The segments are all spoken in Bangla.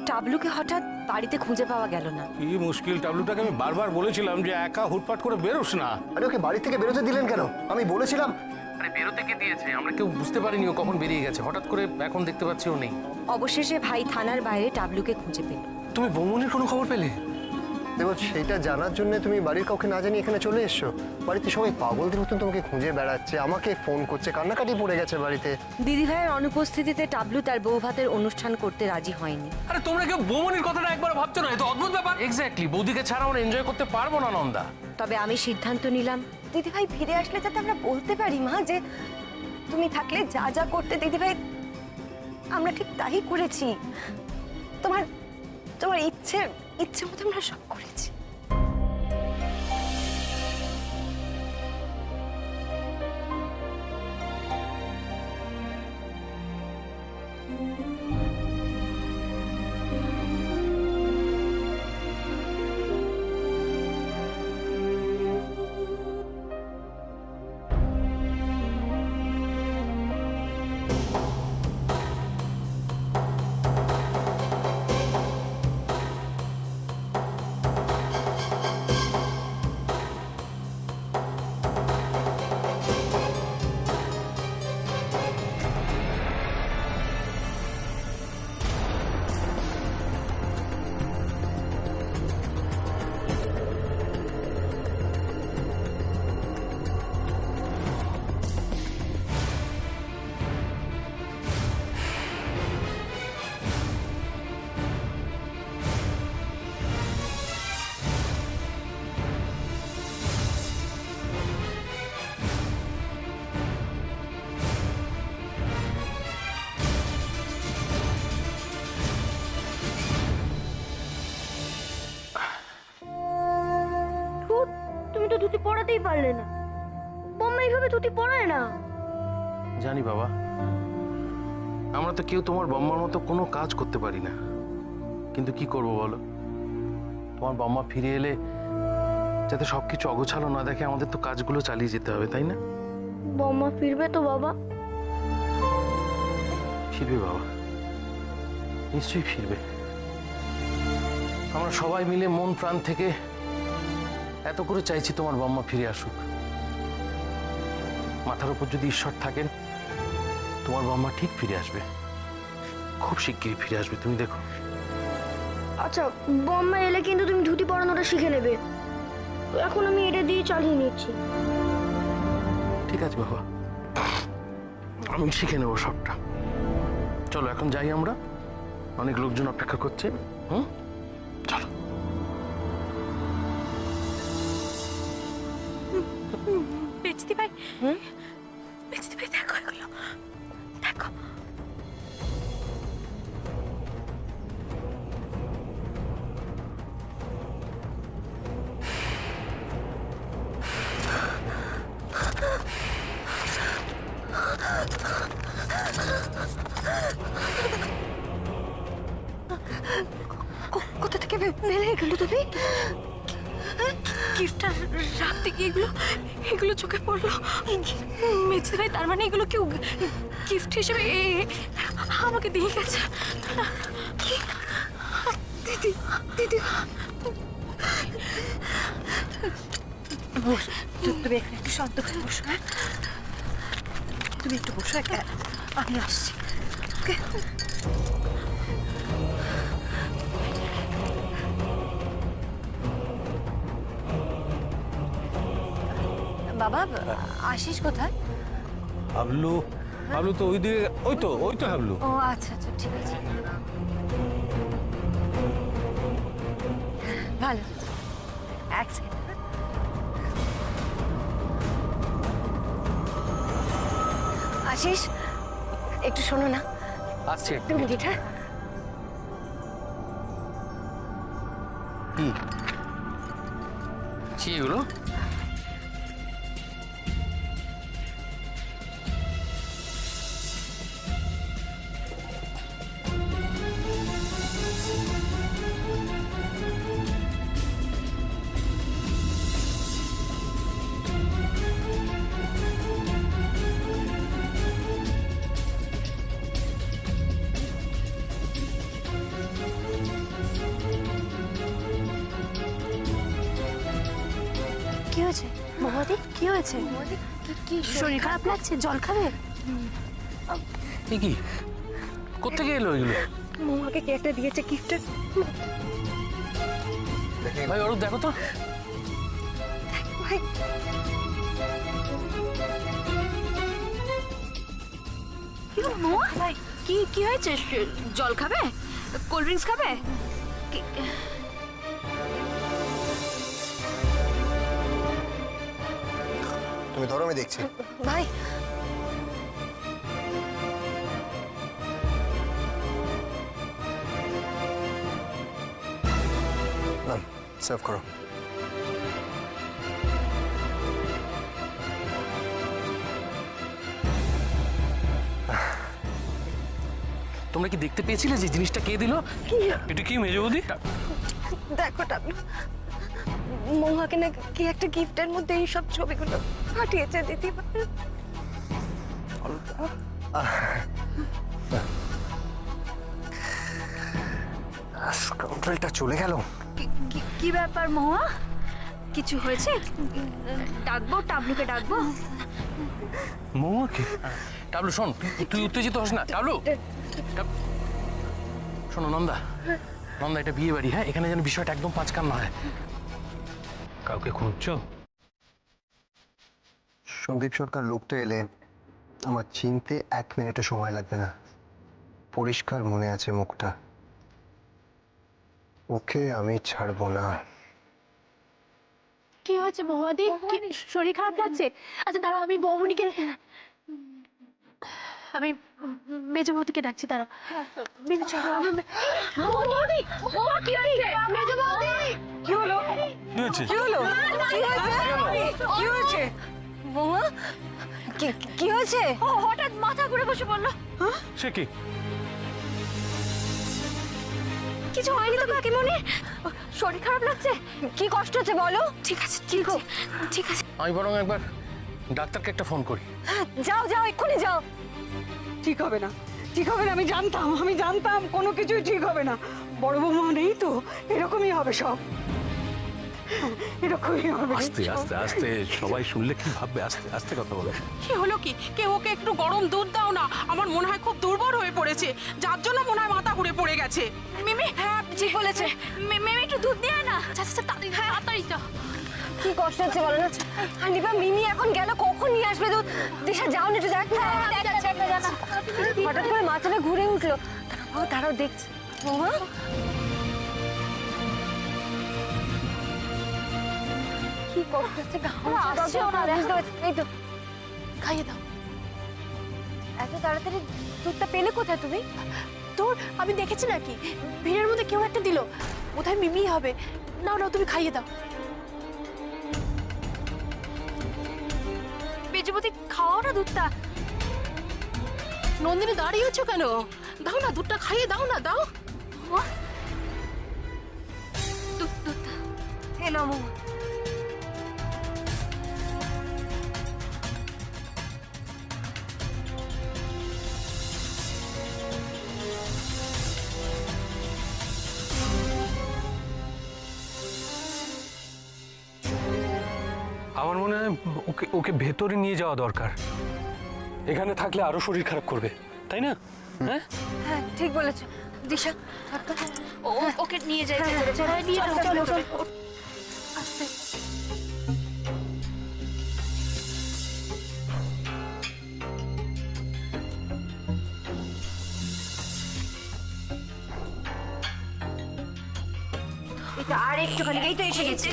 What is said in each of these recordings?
টাবলুকে হঠাৎ বাড়িতে খুঁজে পাওয়া গেল না। কি মুশকিল, টাবলুটাকে আমি বারবার বলেছিলাম যে একা হুটপাট করে বেরোস না। আরে ওকে বাড়ি থেকে বেরোতে দিলেন কেন? আমি বলেছিলাম। আরে বেরোতে কে দিয়েছে? আমরা কেউ বুঝতে পারিনি ও কখন বেরিয়ে গেছে। হঠাৎ করে এখন দেখতে পাচ্ছি ও নেই। অবশেষে ভাই থানার বাইরে টাবলুকে খুঁজে পেল। তুমি বৌমনির কোনো খবর পেলে? দেখো, সেইটা জানার জন্য তুমি বাড়ির কাউকে না জানিয়ে এখানে চলে এসছো। বাড়িতে সবাই পাগলদের মতন তোমাকে খুঁজে বেড়াচ্ছে, আমাকে ফোন করছে, কান্নাকাটি পড়ে গেছে বাড়িতে। দিদিভাইয়ের অনুপস্থিতিতে টাবলু তার বউ ভাতের অনুষ্ঠান করতে রাজি হয়নি। আরে তোমরা কেউ বৌমনির কথাটা একবার ভাবছো না? এত অদ্ভুত ব্যাপার। এক্স্যাক্টলি, বৌদিকে ছাড়া আমরা এনজয় করতে পারবো না নন্দা। তবে আমি সিদ্ধান্ত নিলাম, দিদিভাই ফিরে আসলে যাতে আমরা বলতে পারি মা যে তুমি থাকলে যা যা করতে দিদিভাই আমরা ঠিক তাই করেছি। তোমার তোমার ইচ্ছে মতো আমরা সব করেছি। তুমি তো ধুতি পরাতেই পারলে না। বোম্মা এইভাবে ধুতি পরায় না। জানি বাবা, আমরা তো কেউ তোমার বম্মার মতো কোনো কাজ করতে পারি না, কিন্তু কি করব বলো? তোমার বম্মা ফিরে এলে যাতে সবকিছু অগোছালো না দেখে আমাদের তো কাজগুলো চালিয়ে যেতে হবে, তাই না? বোম্মা ফিরবে তো বাবা? ফিরবে বাবা, নিশ্চয়ই ফিরবে। আমরা সবাই মিলে মন প্রাণ থেকে এত করে চাইছি তোমার বম্মা ফিরে আসুক। মাথার উপর যদি ঈশ্বর থাকেন, তোমার বম্মা ঠিক ফিরে আসবে, খুব শিগগিরই ফিরে আসবে, তুমি দেখো। আচ্ছা, বোম্মা এলে কিন্তু তুমি ধুতি পরানোটা শিখে নেবে। এখন আমি এটা দিয়ে চালিয়ে নিচ্ছি। ঠিক আছে বাবা, আমি শিখে নেবো সবটা। চলো এখন যাই আমরা, অনেক লোকজন অপেক্ষা করছে। চলো। বেচতি ভাই, বেচতি ভাই দেখো এগুলো, দেখো। কোথা থেকে মেলে গেল তুমি? গিফটটা রাখতে গিয়ে এগুলো চোখে পড়লো। মেজদি ভাই, তার মানে এগুলো কেউ গিফট হিসেবে আমাকে দিয়ে গেছে। দিদি দিদি তুমি এখানে একটু শান্ত হয়ে বসো। হ্যাঁ, তুমি একটু বসো, আমি আসছি। বাবা, আশিস কোথায়? হাবলু, হাবলু তো ওই দিকে, ওই তো হাবলু। ও আচ্ছা আচ্ছা, ঠিক আছে, ভালো। এক সেকেন্ড। আশিস, একটু শোনো না। আসছে দু মিনিট। হ্যাঁ, কি এগুলো? মহাদি কি হয়েছে? কি শরীর খারাপ লাগছে? জল খাবে? এ কি কোত্থেকে এলো এগুলো? মৌমাকে কে একটা দিয়েছে গিফটের। ভাই অরূপ দেখো তো। ভাই কি হলো মৌয়া? কি হয়েছে? জল খাবে? কোল্ড ড্রিঙ্কস খাবে? তুমি ধরো, আমি দেখছি। ভাই সার্ভ করো। তোমরা কি দেখতে পেয়েছিলে যে জিনিসটা কে দিল? এটা কি মেজো বৌদি? দেখো টাকলু, মৌমাকে না কি একটা গিফটের মধ্যে এই সব ছবিগুলো পাঠিয়েছে দিদিমা। কন্ট্রোলটা চলে গেল। কি ব্যাপার মহুয়া? কিছু হয়েছে? ডাকবো? টাবলুকে ডাকবো? মৌমাকে? টাবলু শোন, তুই উত্তেজিত হস না। টাবলু শোনো নন্দা, নন্দা এটা বিয়ে বাড়ি, হ্যাঁ? এখানে যেন বিষয়টা একদম পাঁচকান না হয়। কাউকে খুঁজছো? সন্দীপ সরকার লোকটা এলে আমার চিনতে 1 মিনিটও সময় লাগবে না। পরিষ্কার মনে আছে মুখটা। ওকে আমি ছাড়বো না। কি হয়েছে মহাদি? শরীর খারাপ লাগছে? আচ্ছা দাঁড়াও, আমি বৌমনিকে, আমি মেজবৌদিকে ডাকছি। দাঁড়াও। কি হয়েছে? কি হয়েছে বৌমা? কি হয়েছে? হঠাৎ মাথা ঘুরে বসে পড়লো। সে কি? কিছু হয়নি তো কাকিমণি? শরীর খারাপ লাগছে? কি কষ্ট হচ্ছে বলো? ঠিক আছে, ঠিক আছে, ঠিক আছে। আমি বরং একবার ডাক্তারকে একটা ফোন করি। যাও যাও, এক্ষুনি যাও। ঠিক হবে না, ঠিক হবে না। আমি জানতাম কোনো কিছুই ঠিক হবে না। বড় বৌমা নেই তো, এরকমই হবে সব, এরকমই হবে। আস্তে আস্তে আস্তে, সবাই শুনলে কি ভাববে? আস্তে আস্তে কথা বলো। কি হলো কি? কেউ ওকে একটু গরম দুধ দাও না, আমার মনে হয় খুব দুর্বল হয়ে পড়েছে, যার জন্য মনে হয় মাথা ঘুরে পড়ে গেছে। মিমি, হ্যাঁ ঠিক বলেছে। মিমি একটু দুধ নিয়ে আয় না। আচ্ছা তাড়াতাড়ি তো। কি কষ্ট হচ্ছে বলো না? হানিফা, মিমি এখন গেল, কখন নিয়ে আসবে দুধ? দিশা যাও না, একটু দেখ না। হঠাৎ করে মাথাটা ঘুরে উঠলো। দাঁড়াও দেখছি। বৌমা কি কষ্ট হচ্ছে? বুঝতে পারছি। এই তো খাইয়ে দাও। এত তাড়াতাড়ি দুধটা পেলে কোথায় তুমি? তোর আমি দেখেছি নাকি? ভিড়ের মধ্যে কেউ একটা দিল, বোধহয় মিমি হবে। নাও নাও, তুমি খাইয়ে দাও। বেজবতী, খাওয়াও না দুধটা। নন্দিনী দাঁড়িয়েছো কেন? দাও না দুধটা, খাইয়ে দাও না, দাও। দুধ। এলো বৌমা। আমার মনে হয় ওকে ওকে ভেতরে নিয়ে যাওয়া দরকার। এখানে থাকলে আরো শরীর খারাপ করবে, তাই না? হ্যাঁ, হ্যাঁ ঠিক বলেছো দিশা। ওকে নিয়ে যাই। নিয়ে চলো। আস্তে। আর একটুখানি, এই তো এসে গেছে।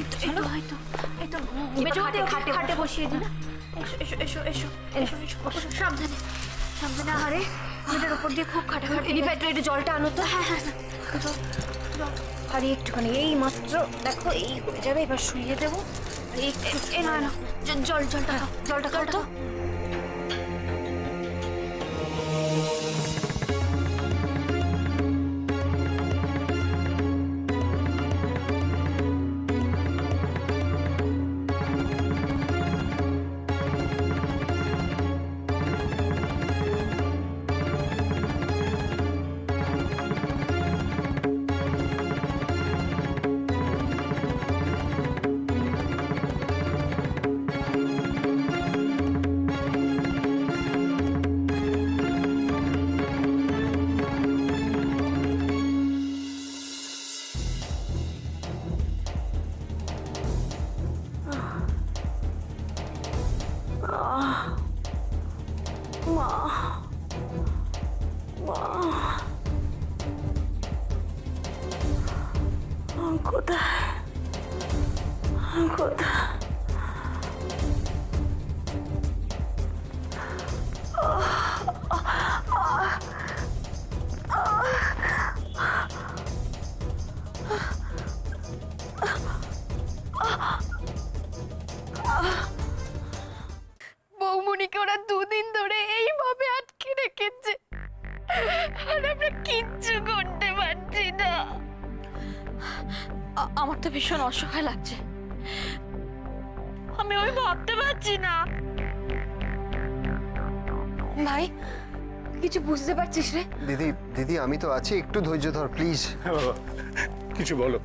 এই তো মেজবতী, খাটে বসিয়ে দিন। এসো। সাবধানে। আরে মেয়েটার উপর দিয়ে খুব খাটাখাটি। একটু জলটা আনো তো। হ্যাঁ। আর একটুখানি, এই মাত্র দেখো এই হয়ে যাবে। এবার শুইয়ে দেবো। জলটা খাও তো। কোথায় কোথায় বৌমনিকে ওরা দুদিন ধরে এইভাবে আটকে রেখেছে আর আমরা কিচ্ছু করতে পারছি না। আমার তো ভীষণ অসহায় লাগছে, আমি ওই ভাবতে পারছি না। ভাই কিছু বুঝতে পারছিস রে? দিদি দিদি আমি তো আছি, একটু ধৈর্য ধর প্লিজ। হ্যাঁ বাবা, কিছু বলো,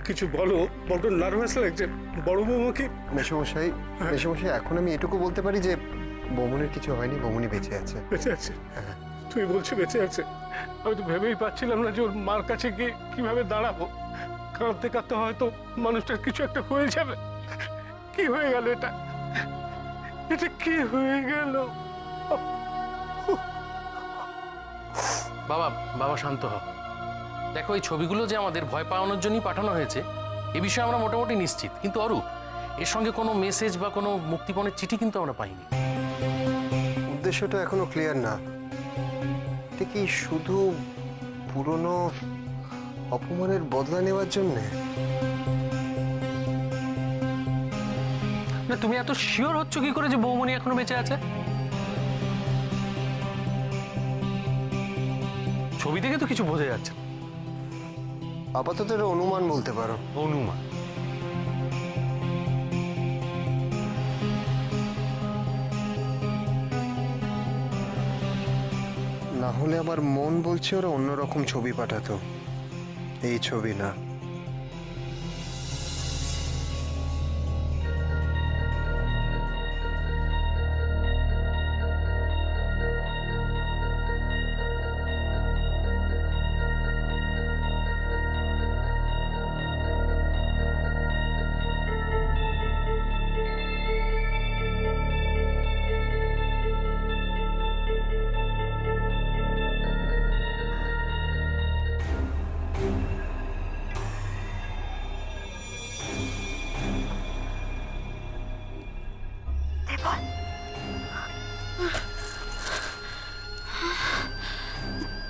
কিছু বলো, বড্ড নার্ভাস লাগছে। বড় বৌমাকে মেসোমশাই মেসোমশাই এখন আমি এটুকু বলতে পারি যে বৌমনির কিছু হয়নি, বৌমনি বেঁচে আছে। বেঁচে আছে? তুই বলছিস বেঁচে আছে? আমি তো ভেবেই পাচ্ছিলাম না যে ওর মার কাছে গিয়ে কিভাবে দাঁড়াবো। কাঁদতে কাঁদতে হয়তো মানুষটার কিছু একটা হয়ে যাবে। কি হয়ে গেল এটা? এটা কি হয়ে গেল? বাবা বাবা শান্ত হ। দেখো, এই ছবিগুলো যে আমাদের ভয় পাওয়ানোর জন্যই পাঠানো হয়েছে এ বিষয়ে আমরা মোটামুটি নিশ্চিত, কিন্তু অরূপ এর সঙ্গে কোনো মেসেজ বা কোনো মুক্তিপণের চিঠি কিন্তু আমরা পাইনি। উদ্দেশ্যটা এখনো ক্লিয়ার না। এটা কি শুধু পুরনো অপমানের বদলা নেওয়ার জন্যে? না, তুমি এত শিওর হচ্ছ কি করে যে বৌমনি এখনো বেঁচে আছে? ছবি দেখে তো কিছু বোঝা যাচ্ছে না। আপাতত এটা অনুমান বলতে পারো। অনুমান? না হলে আমার মন বলছে ওরা অন্যরকম ছবি পাঠাতো, এই ছবি না।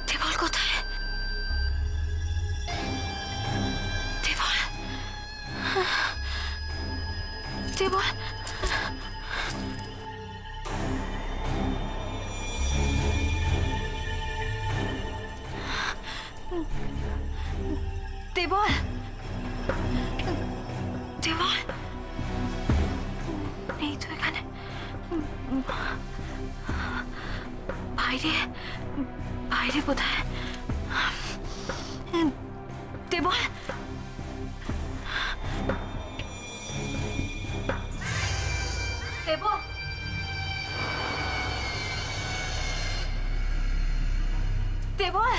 দেবল কোথায়? দেবল, দেবল, দেবল, দেবল নেই তো এখানে। বাইরে, বাইরে কোথায়? দেবল, দেবল, দেবল,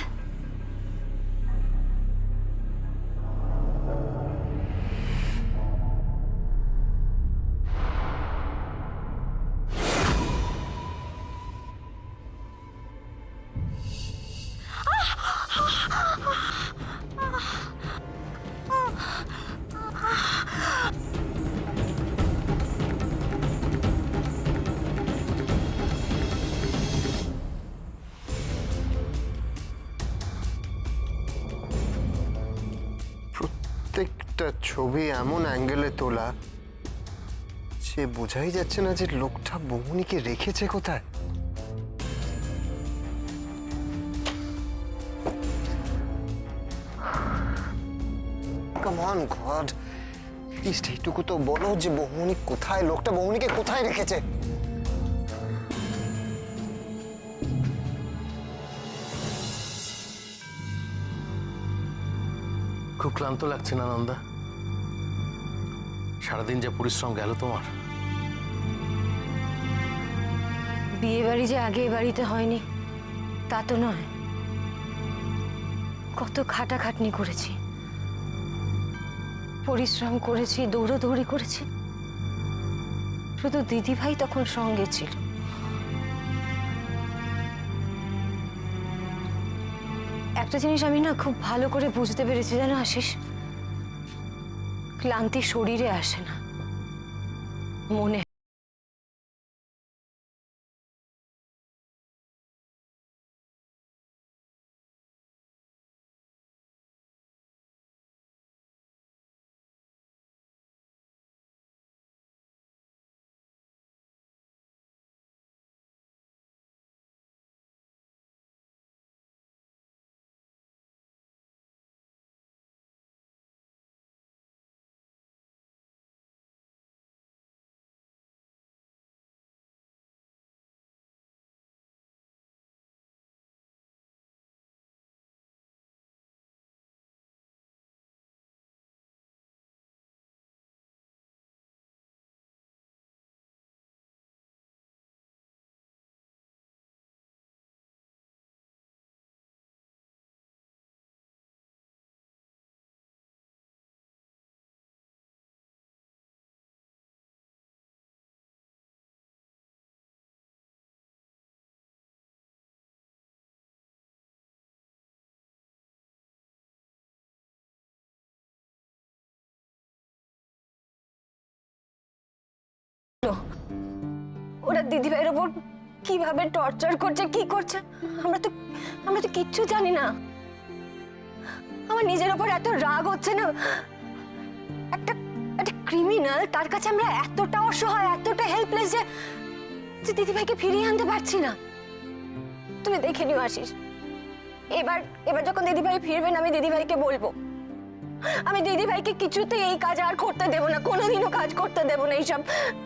প্রত্যেকটা ছবি এমন অ্যাঙ্গেলে তোলা যে বোঝাই যাচ্ছে না যে লোকটা বৌমনিকে রেখেছে কোথায়। কাম অন গড, প্লিজ এইটুকু তো বলো যে বৌমনি কোথায়, লোকটা বৌমনিকে কোথায় রেখেছে। খুব ক্লান্ত লাগছে না নন্দা? সারাদিন যা পরিশ্রম গেল তোমার। বিয়ে বাড়ি যে আগে এ বাড়িতে হয়নি তা তো নয়, কত খাটাখাটনি করেছি, পরিশ্রম করেছি, দৌড়াদৌড়ি করেছি। শুধু দিদিভাই তখন সঙ্গে ছিল। একটা জিনিস আমি না খুব ভালো করে বুঝতে পেরেছি, জানো আশিস, ক্লান্তি শরীরে আসে না, মনে। ওরা দিদিভাইয়ের ওপর কিভাবে টর্চার করছে, কি করছে, আমরা তো কিচ্ছু জানি না। আমার নিজের ওপর এত রাগ হচ্ছে না। একটা একটা ক্রিমিনাল, তার কাছে আমরা এতটা অসহায়, এতটা হেল্পলেস যে দিদিভাইকে ফিরিয়ে আনতে পারছি না। তুমি দেখে নিও আশিস, এবার যখন দিদিভাই ফিরবেন আমি দিদিভাইকে বলবো, আমি দিদিভাইকে কিছুতেই এই কাজ আর করতে দেব না, কোনোদিনও কাজ করতে দেব না। এইসব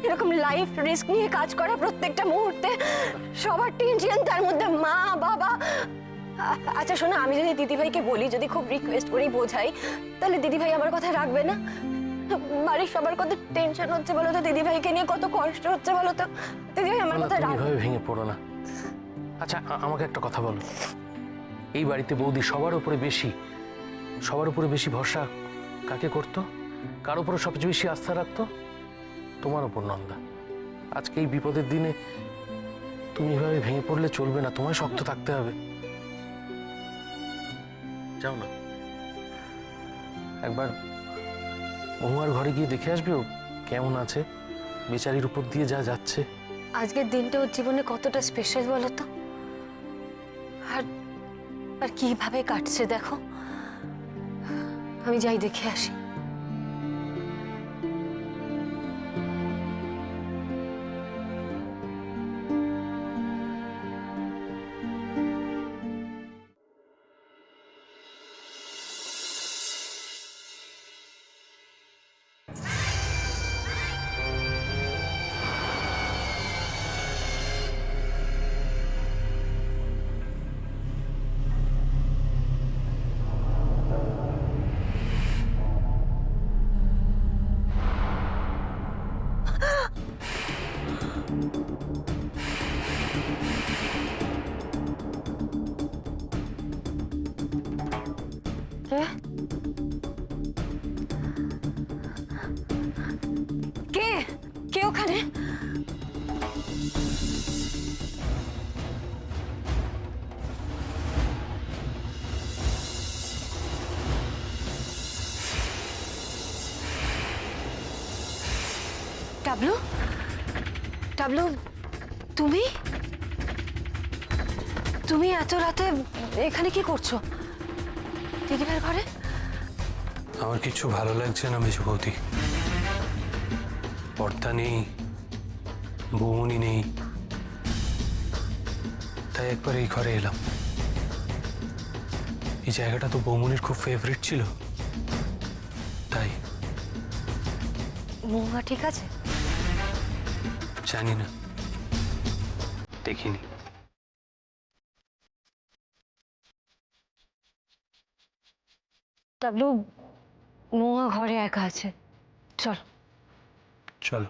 এরকম লাইফ রিস্ক নিয়ে কাজ করা প্রত্যেকটা মুহূর্তে সবার টেনশন, তার মধ্যে মা বাবা। আচ্ছা শোনো, আমি যদি দিদিভাইকে বলি, যদি খুব রিকোয়েস্ট করেই বোঝাই, তাহলে দিদিভাই আমার কথা রাখবে না? বাড়ির সবার কত টেনশন হচ্ছে বলো তো, দিদিভাইকে নিয়ে কত কষ্ট হচ্ছে বলো তো। দিদিভাই আমার কথা রাখবে? ভেঙে পড়ো না। আচ্ছা আমাকে একটা কথা বলো, এই বাড়িতে বৌদি সবার উপরে বেশি ভরসা কাকে করতো? কার উপরে সবচেয়ে বেশি আস্থা রাখতো? তোমার উপর, নন্দা। আজকে এই বিপদের দিনে তুমি এভাবে ভেঙে পড়লে চলবে না, তোমায় শক্ত থাকতে হবে। যাও না, একবার মহুয়ার ঘরে গিয়ে দেখে আসবে ও কেমন আছে, বেচারির উপর দিয়ে যা যাচ্ছে। আজকের দিনটা ওর জীবনে কতটা স্পেশাল বলো তো, আর কিভাবে কাটছে দেখো। আমি যাই দেখে আসি। কে কে ওখানে? টাবলু, টাবলু, তুমি তুমি এত রাতে এখানে কি করছো? দিদিভাইয়ের ঘরে? আমার কিছু ভালো লাগছে না মেজো বৌদি। পর্দা নেই, বৌমনি নেই, তাই একবার এই ঘরে এলাম। এই জায়গাটা তো বৌমনির খুব ফেভারিট ছিল, তাই। মহুয়া ঠিক আছে? জানি না, দেখিনি। টাবলু, মহুয়া ঘরে একা আছে, চল। চলো।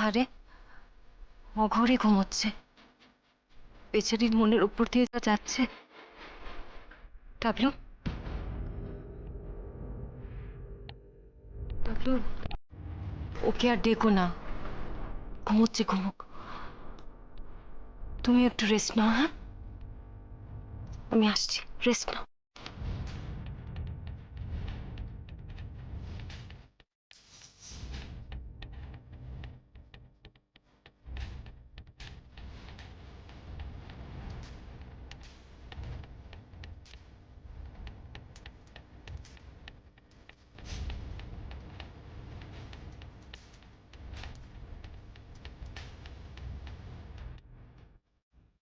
আরে অঘরে ঘুমোচ্ছে, বেচারির মনের উপর দিয়ে যা যাচ্ছে। টাবলু, ওকে আর ডেকো না, ঘুমোচ্ছে, ঘুমুক। তুমি একটু রেস্ট নাও, হ্যাঁ? আমি আসছি, রেস্ট নাও।